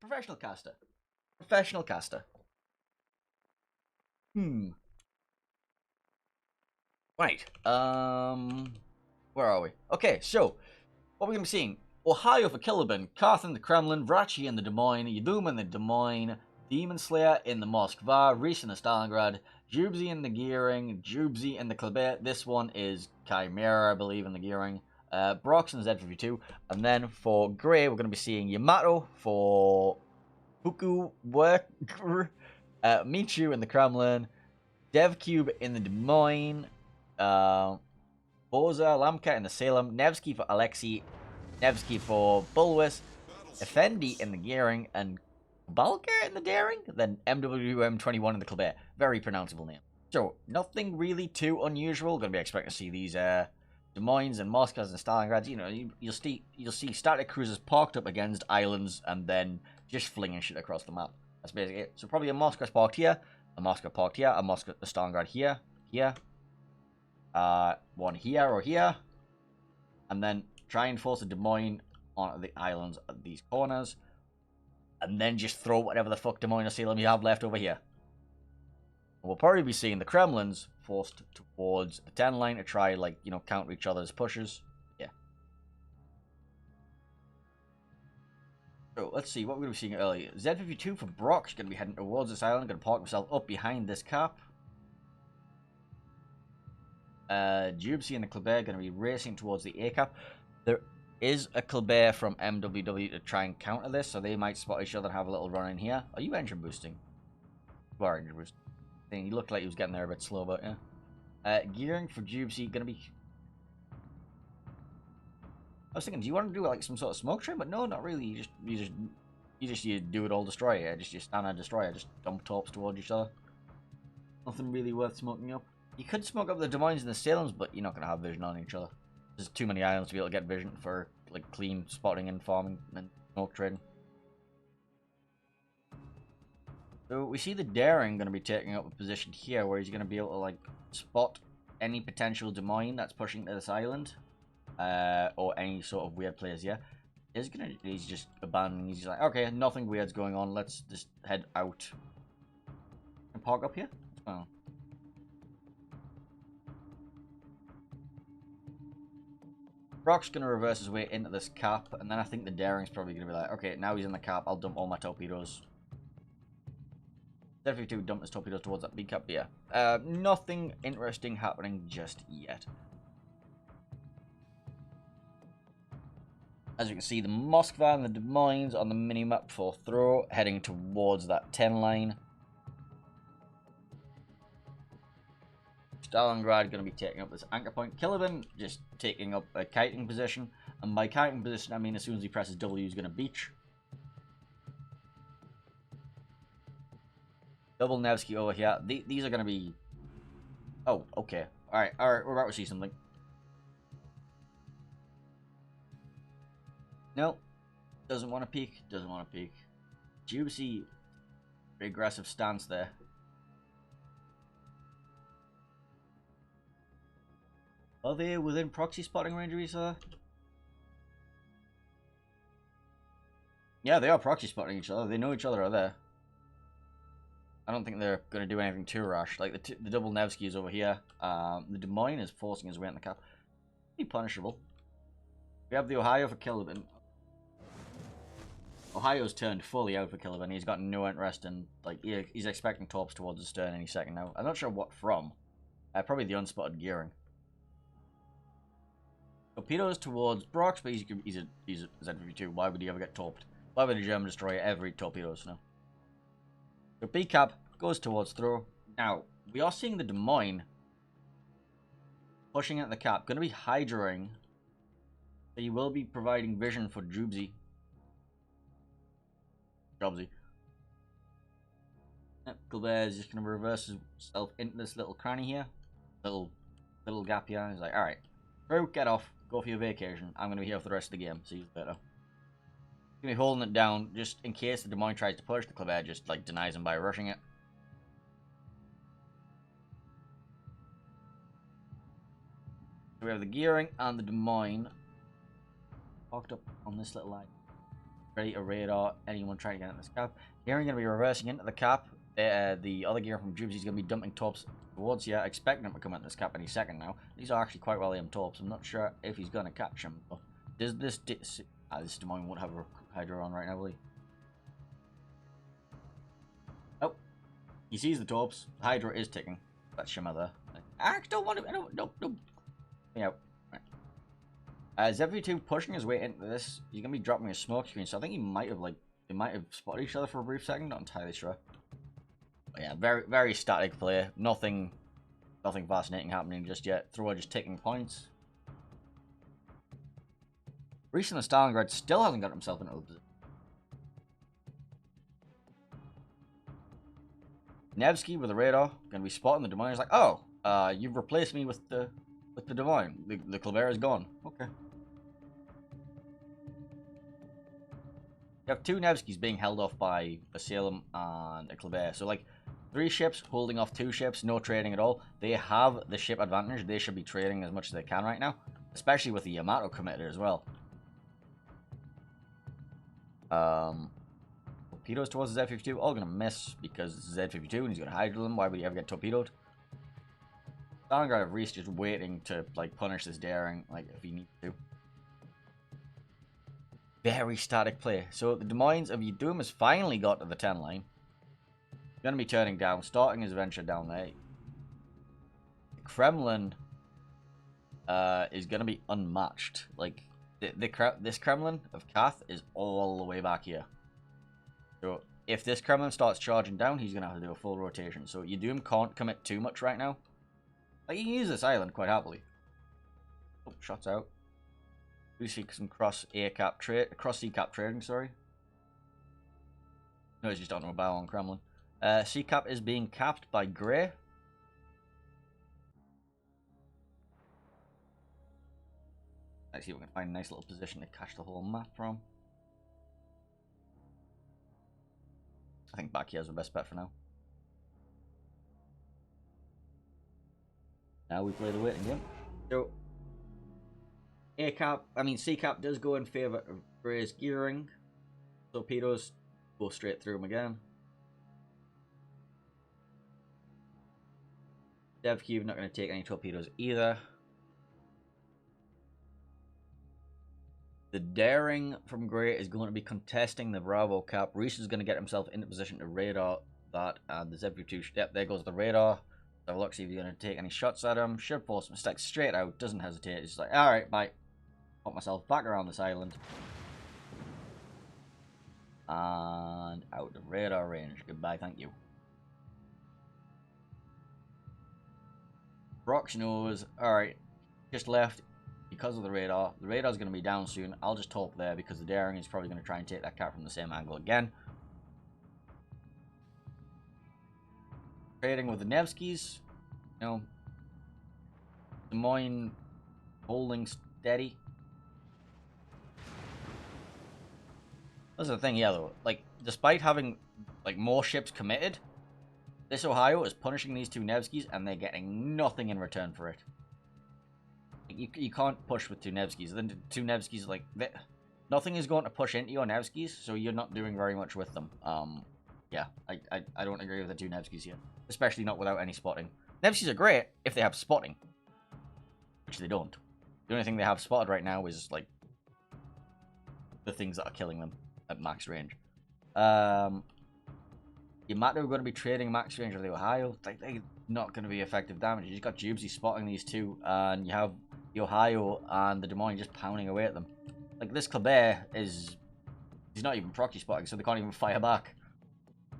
Professional caster. Professional caster. Right. Where are we? Okay, so what we're gonna be seeing: Ohio for Killiban, Karth in the Kremlin, Vrachi in the Des Moines, Yadum in the Des Moines, Demon Slayer in the Moskva, Reese in the Stalingrad, Jubsy in the Gearing, Jubsy in the Kleber. This one is Chimera, I believe, in the Gearing. Brox in the Z52, and then for Grey, we're going to be seeing Yamato for Fuku Worker, Michu in the Kremlin, DevCube in the Des Moines, Boza Lamka in the Salem, Nevsky for Alexei, Nevsky for Bulwis, Effendi in the Gearing, and Balker in the Daring, then MWM21 in the Kleber. Very pronounceable name. So, nothing really too unusual. Going to be expecting to see these Des Moines and Moscows and Stalingrads. You know, you'll see static cruisers parked up against islands and then just flinging shit across the map. That's basically it. So probably a Moscow parked here, a Moscow parked here, a Stalingrad here, one here or here, and then try and force a Des Moines onto the islands at these corners, and then just throw whatever the fuck Des Moines or Salem you have left over here. We'll probably be seeing the Kremlins forced towards the 10 line to try, like, you know, counter each other's pushes. Yeah. So, let's see what we're going to be seeing earlier. Z52 for Brock's going to be heading towards this island. Going to park himself up behind this cap. Jubsy and the Kleber going to be racing towards the A cap. There is a Kleber from MWW to try and counter this, so they might spot each other and have a little run in here. Are you engine boosting? You are engine boosting. He looked like he was getting there a bit slow, but yeah. Gearing for Jubsy gonna be. I was thinking, do you want to do like some sort of smoke train? But no, not really. You do it all destroyer. Yeah, just stand on destroyer, just dump torps towards each other. Nothing really worth smoking up. You could smoke up the Des Moines and the Salems, but you're not gonna have vision on each other. There's too many islands to be able to get vision for like clean spotting and farming and smoke trading. So we see the Daring going to be taking up a position here where he's going to be able to like spot any potential Des Moines that's pushing to this island, or any sort of weird players. Yeah, he's just abandoning. He's just like, okay, nothing weird's going on. Let's just head out and park up here. Oh. Brock's going to reverse his way into this cap, and then I think the Daring's probably going to be like, okay, now he's in the cap. I'll dump all my torpedoes. Z52 dump his torpedoes towards that big cap here. Nothing interesting happening just yet. As you can see, the Moskva and the Des Moines on the mini-map for throw, heading towards that 10 line. Stalingrad going to be taking up this anchor point. Killiban just taking up a kiting position. And by kiting position, I mean as soon as he presses W, he's going to beach. Double Nevsky over here. These are going to be... Oh, okay. Alright, we're about to see something. No. Doesn't want to peek. Doesn't want to peek. Juicy, aggressive stance there. Are they within proxy spotting range of each other? Yeah, they are proxy spotting each other. They know each other are there. I don't think they're going to do anything too rash. Like, the double Nevsky is over here. The Des Moines is forcing his way in the cap. Be punishable. We have the Ohio for Killiban. Ohio's turned fully out for Killiban. He's got no interest in, like, he's expecting torps towards the stern any second now. I'm not sure what from. Probably the unspotted gearing. Torpedoes towards Brox, but he's a Z52. Why would he ever get torped? Why would a German destroyer ever eat torpedoes? No. So B-cap goes towards throw. Now, we are seeing the Des Moines pushing at the cap. Going to be hydroing. So he will be providing vision for Jubsy. Jobsy. Yep, Gilbert is just going to reverse himself into this little cranny here. Little gap here. He's like, alright. Through, get off. Go for your vacation. I'm going to be here for the rest of the game. See you better. Gonna be holding it down just in case the Des Moines tries to push. The Kleber just like denies him by rushing it. So we have the gearing and the Des Moines parked up on this little line. Ready to radar anyone trying to get into this cap. Gearing going to be reversing into the cap. The other gear from Jubes is going to be dumping torps towards you. Expecting him to come into this cap any second now. These are actually quite well aimed torps. I'm not sure if he's going to catch him. But does this... this Des Moines won't have a Hydra on right now, will he? Oh. He sees the torps. The Hydra is ticking. That's Shimmer there. I don't want to... No. Yeah. ZV2 pushing his way into this, he's gonna be dropping a smoke screen, so I think he might have they might have spotted each other for a brief second, not entirely sure. But yeah, very static play, nothing fascinating happening just yet. Thrower just taking points. Reese and the Stalingrad still hasn't got himself into a position. Nevsky with the radar, gonna be spotting the Des Moines. He's like, oh, you've replaced me with the Des Moines. The Colbert is gone. Okay. You have two Nevskys being held off by a Salem and a Kleber. So, like, 3 ships holding off 2 ships, no trading at all. They have the ship advantage. They should be trading as much as they can right now. Especially with the Yamato committed as well. Torpedoes towards the Z-52. All going to miss because it's Z-52 and he's going to Hydra them. Why would he ever get torpedoed? Stalingrad of Reese just waiting to, like, punish this daring, like, if he needs to. Very static play. So the Des Moines of Yadum has finally got to the 10 line. Going to be turning down, starting his venture down there. The Kremlin is going to be unmatched. Like, this Kremlin of Kath is all the way back here. So if this Kremlin starts charging down, he's going to have to do a full rotation. So Yadum can't commit too much right now. Like, he can use this island quite happily. Oh, shots out. We see some cross C-cap trading, sorry. No, he's just on a bow on Kremlin. C-cap is being capped by Grey. Let's see if we can find a nice little position to catch the whole map from. I think back here is the best bet for now. Now we play the waiting game. So C-cap does go in favour of Grey's gearing. Torpedoes go straight through him again. DevCube not going to take any torpedoes either. The daring from Grey is going to be contesting the Bravo cap. Reese is going to get himself into position to radar that, and the Z-52. Yep, there goes the radar. So look, see if he's going to take any shots at him. Should force mistake straight out. Doesn't hesitate. He's like, all right, bye. Put myself back around this island. And out of radar range. Goodbye, thank you. Brox knows, alright, just left because of the radar. The radar's going to be down soon. I'll just torp there because the daring is probably going to try and take that cat from the same angle again. Trading with the Nevskys. You know, Des Moines holding steady. That's the thing, yeah, though. Like, despite having, like, more ships committed, this Ohio is punishing these 2 Nevskys, and they're getting nothing in return for it. You can't push with 2 Nevskys. Then 2 Nevskys, like, nothing is going to push into your Nevskys, so you're not doing very much with them. Yeah, I don't agree with the 2 Nevskys here. Especially not without any spotting. Nevskys are great if they have spotting. Which they don't. The only thing they have spotted right now is, like, the things that are killing them at max range. Yamato are going to be trading max range of the Ohio. They're not going to be effective damage. You just got Jubesy spotting these 2, and you have the Ohio and the Des Moines just pounding away at them. Like, this Kleber he's not even proxy spotting, so they can't even fire back.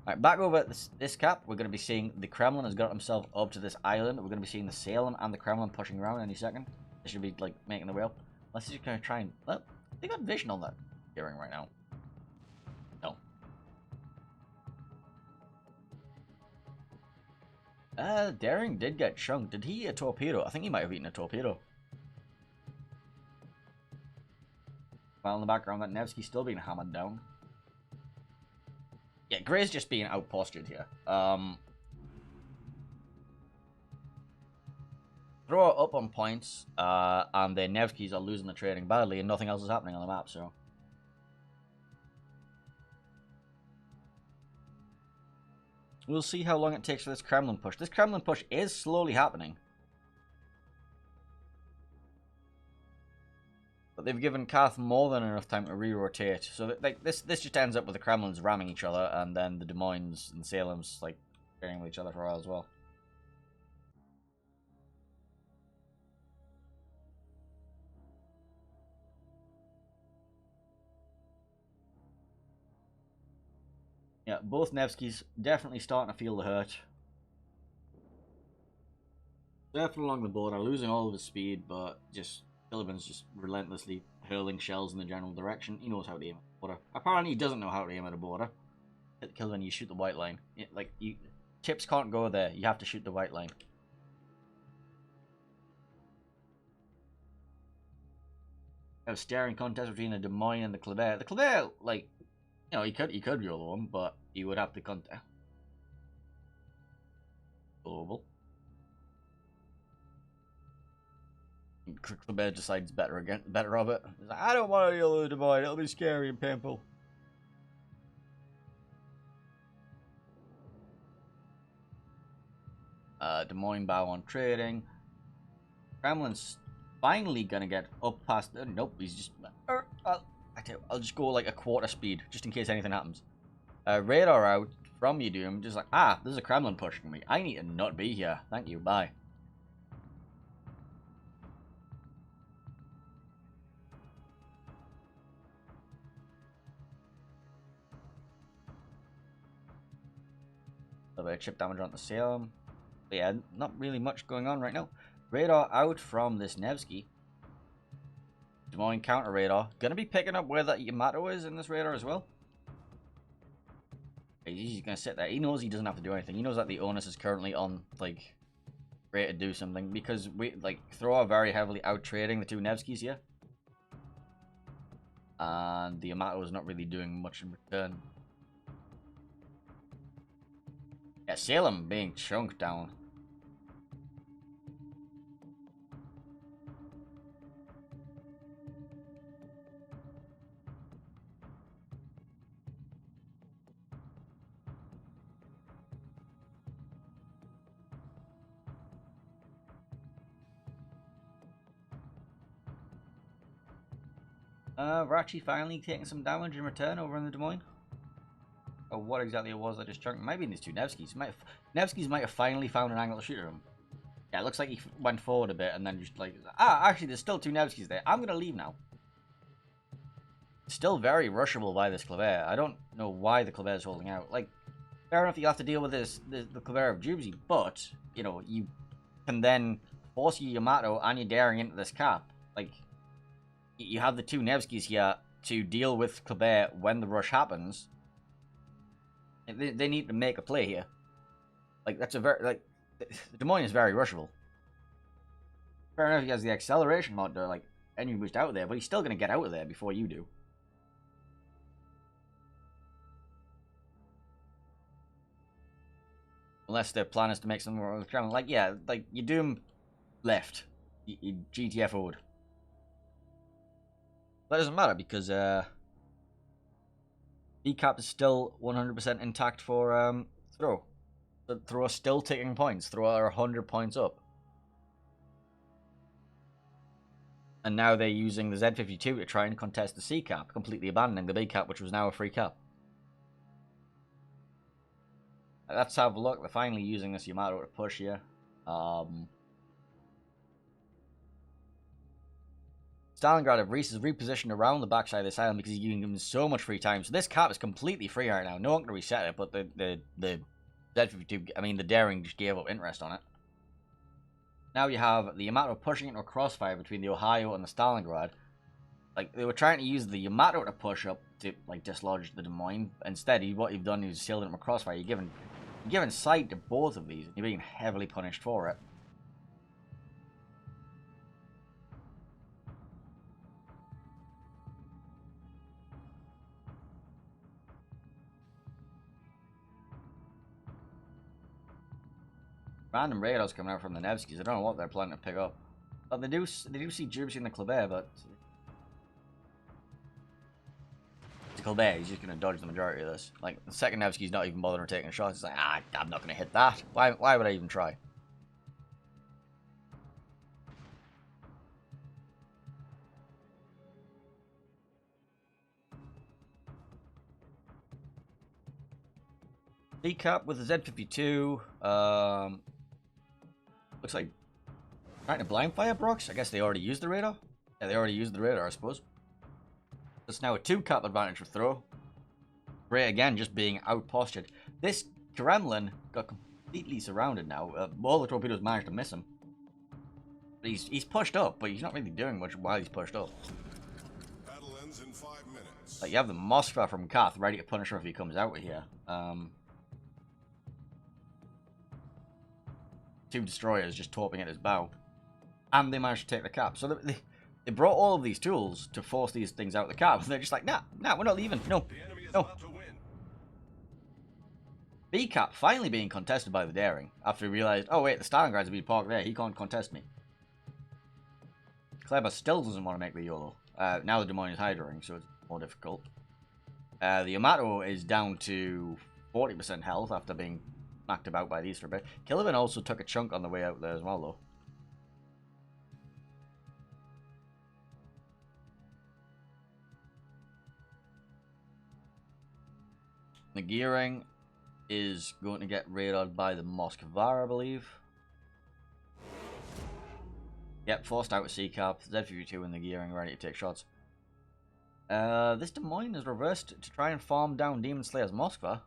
Alright, back over at this cap, we're going to be seeing the Kremlin has got himself up to this island. We're going to be seeing the Salem and the Kremlin pushing around any second. They should be, like, making the way up. Let's just kind of try and... Well, they got vision on that hearing right now. No. Daring did get chunked. Did he eat a torpedo? I think he might have eaten a torpedo. While in the background, that Nevsky's still being hammered down. Yeah, Grey's just being out-postured here. Throw it up on points, and the Nevskys are losing the trading badly, and nothing else is happening on the map, so... We'll see how long it takes for this Kremlin push. This Kremlin push is slowly happening. But they've given Kath more than enough time to re-rotate. So that, like this just ends up with the Kremlins ramming each other, and then the Des Moines and Salem's like trading with each other for a while as well. Yeah, both Nevskys definitely starting to feel the hurt. Surfing along the border, losing all of his speed, but just Killiban's just relentlessly hurling shells in the general direction. He knows how to aim at the border. Apparently, he doesn't know how to aim at a border. At Killiban, you shoot the white line. Chips can't go there. You have to shoot the white line. A staring contest between the Des Moines and the Kleber. The Kleber, like, you know, he could YOLO him, but he would have to contest. Global. Kleber decides better of it. He's like, I don't want to YOLO Des Moines. It'll be scary and painful. Des Moines bow on trading. Kremlin's finally gonna get up past. Nope, he's just. I'll just go like a quarter speed, just in case anything happens. Radar out from Doom, just like, there's a Kremlin pushing me. I need to not be here. Thank you, bye. A bit of chip damage on the Salem. But yeah, not really much going on right now. Radar out from this Nevsky. Des Moines counter radar. Gonna be picking up where that Yamato is in this radar as well. He's gonna sit there. He knows he doesn't have to do anything. He knows that the onus is currently on, like, Ray to do something. Because we, like, Throw are very heavily out trading the two Nevskys here. And the Yamato is not really doing much in return. Yeah, Salem being chunked down. Rachi finally taking some damage in return over in the Des Moines. Or what exactly it was I just chunked. Might be in these two Nevskys. Nevskys might have finally found an angle to shoot him. Yeah, it looks like he went forward a bit and then just like, actually there's still two Nevskys there. I'm gonna leave now. Still very rushable by this Kleber. I don't know why the Kleber is holding out. Like, fair enough, you have to deal with the Kleber of Jubsy, but, you know, you can then force your Yamato and your Daring into this cap. Like, you have the two Nevskys here to deal with Kleber when the rush happens. They need to make a play here. Like, that's a very, like, Des Moines is very rushable. Fair enough, he has the acceleration mod to, like, enemy boost out there, but he's still going to get out of there before you do. Unless their plan is to make something with Kremlin. Like, yeah, like, you Doom left. You GTFO'd. That doesn't matter because decap is still 100% intact for Throw. So Throw are still taking points. Throw are 100 points up. And now they're using the Z52 to try and contest the C cap, completely abandoning the B cap, which was now a free cap. Let's have a look. They're finally using this Yamato to push here. Stalingrad have repositioned around the backside of this island because he's giving them so much free time. So this cap is completely free right now. No one can reset it, but the Z52, I mean the Daring just gave up interest on it. Now you have the Yamato pushing into a crossfire between the Ohio and the Stalingrad. Like, they were trying to use the Yamato to push up to, like, dislodge the Des Moines. Instead, what you've done is sailed into a crossfire. You're given sight to both of these, and you're being heavily punished for it. Random radars coming out from the Nevskys. I don't know what they're planning to pick up. But they do see Jubsy in the Kleber, but to Colbert, he's just going to dodge the majority of this. Like, the second Nevsky's not even bothering taking a shot. He's like, I'm not going to hit that. Why would I even try? D-Cap with the Z52. Looks like trying to blind fire Brox. I guess they already used the radar. Yeah, they already used the radar, I suppose. It's now a 2-cap advantage for throw. Gray again just being out-postured. This Kremlin got completely surrounded now. All the torpedoes managed to miss him. But he's pushed up, but he's not really doing much while he's pushed up. Battle ends in 5 minutes. Like, you have the Moskva from Kath ready to punish him if he comes out with here. 2 destroyers just torping at his bow. And they managed to take the cap. So they brought all of these tools to force these things out the cap. And they're just like, nah, we're not leaving. No, no. B-Cap finally being contested by the Daring. After he realized, oh wait, the Stalingrad's have been parked there. He can't contest me. Kleber still doesn't want to make the YOLO. Now the Des Moines is hydroing, so it's more difficult. The Yamato is down to 40% health after being knocked about by these for a bit. Killivan also took a chunk on the way out there as well, though. The gearing is going to get radared by the Moskva, I believe. Yep, forced out with C-Cap. Z52 in the gearing, ready to take shots. This Des Moines is reversed to try and farm down Demon Slayer's Moskva.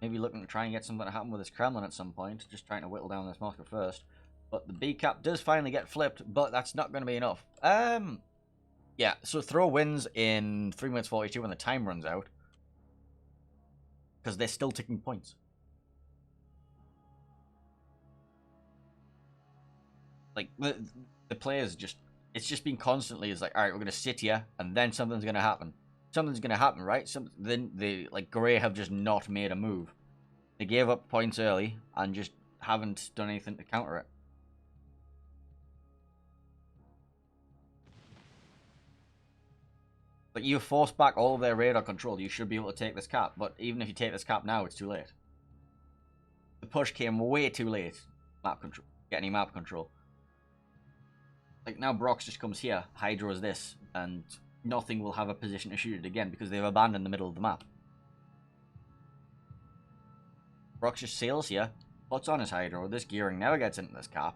Maybe looking to try and get something to happen with this Kremlin at some point. Just trying to whittle down this Moskva first. But the B-Cap does finally get flipped, but that's not going to be enough. Yeah, so throw wins in 3 minutes 42 when the time runs out. Because they're still ticking points. Like, the players just... It's just been constantly, it's like, alright, we're going to sit here, and then something's going to happen. Something's going to happen, right? Then they, like, Grey have just not made a move. They gave up points early, and just haven't done anything to counter it. But you force back all of their radar control. You should be able to take this cap. But even if you take this cap now, it's too late. The push came way too late. Map control. Get any map control. Like, now Brox just comes here, hydros this, and nothing will have a position to shoot it again because they've abandoned the middle of the map. Brox just sails here, puts on his hydro. This gearing never gets into this cap.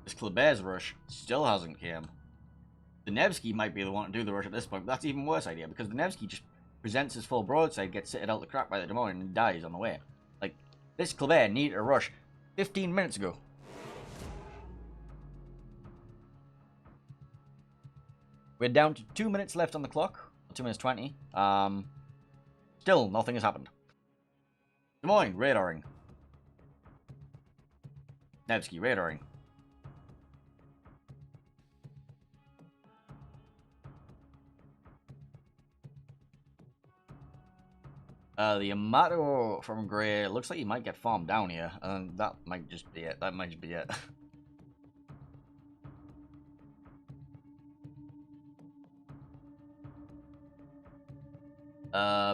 This Kleber's rush still hasn't came. The Nevsky might be the one to do the rush at this point, but that's an even worse idea because the Nevsky just presents his full broadside, gets sitted out the crap by the Des Moines, and dies on the way. Like, this Kleber needed a rush 15 minutes ago. We're down to 2 minutes left on the clock. 2 minutes 20. Still, nothing has happened. Des Moines, radaring. Nevsky, radaring. The Yamato from Grey looks like he might get farmed down here, and that might just be it. That might just be it.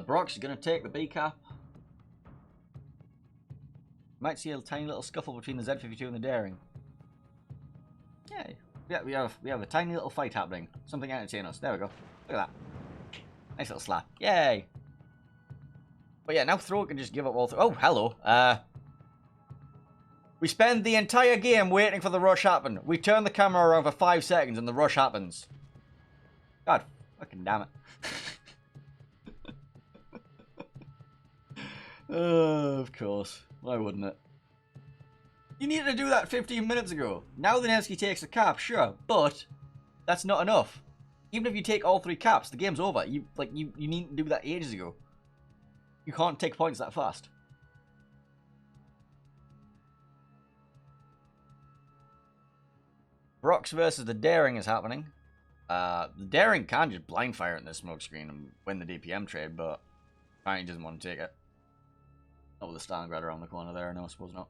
Brox is going to take the B-Cap. Might see a tiny little scuffle between the Z52 and the Daring. Yay. Yeah, we have a tiny little fight happening. Something entertain us. There we go. Look at that. Nice little slap. Yay. But yeah, now Throw can just give up all... Oh, hello. We spend the entire game waiting for the rush happen. We turn the camera around for 5 seconds and the rush happens. God fucking damn it. Of course. Why wouldn't it? You needed to do that 15 minutes ago. Now the Nevsky takes a cap, sure, but that's not enough. Even if you take all 3 caps, the game's over. You need to do that ages ago. You can't take points that fast. Brox versus the Daring is happening. The Daring can just blind fire in this smoke screen and win the DPM trade, but apparently doesn't want to take it. Not with the Stalingrad around the corner there, no, I suppose not.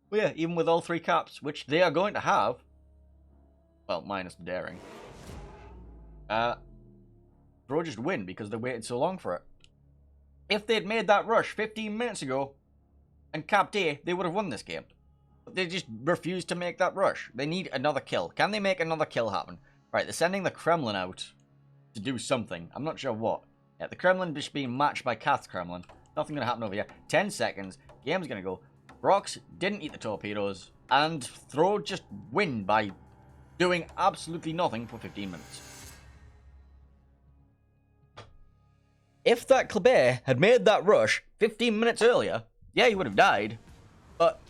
But yeah, even with all 3 caps, which they are going to have, well, minus the daring, Throw just win because they waited so long for it. If they'd made that rush 15 minutes ago and capped A, they would have won this game. But they just refused to make that rush. They need another kill. Can they make another kill happen? Right, they're sending the Kremlin out to do something. I'm not sure what. Yeah, the Kremlin just being matched by Kath's Kremlin. Nothing going to happen over here. 10 seconds. Game's going to go. Brox didn't eat the torpedoes. And Throw just win by doing absolutely nothing for 15 minutes. If that Kleber had made that rush 15 minutes earlier, yeah, he would have died. But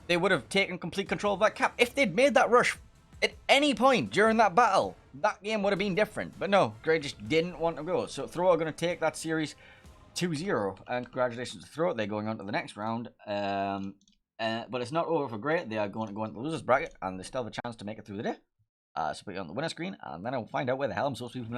they would have taken complete control of that cap. If they'd made that rush at any point during that battle, that game would have been different. But no, Grey just didn't want to go. So Throw are going to take that series 2-0. And congratulations to Throw. They're going on to the next round. But it's not over for Grey. They are going to go into the losers bracket. And they still have a chance to make it through the day. So put you on the winner screen. And then I'll find out where the hell I'm supposed to be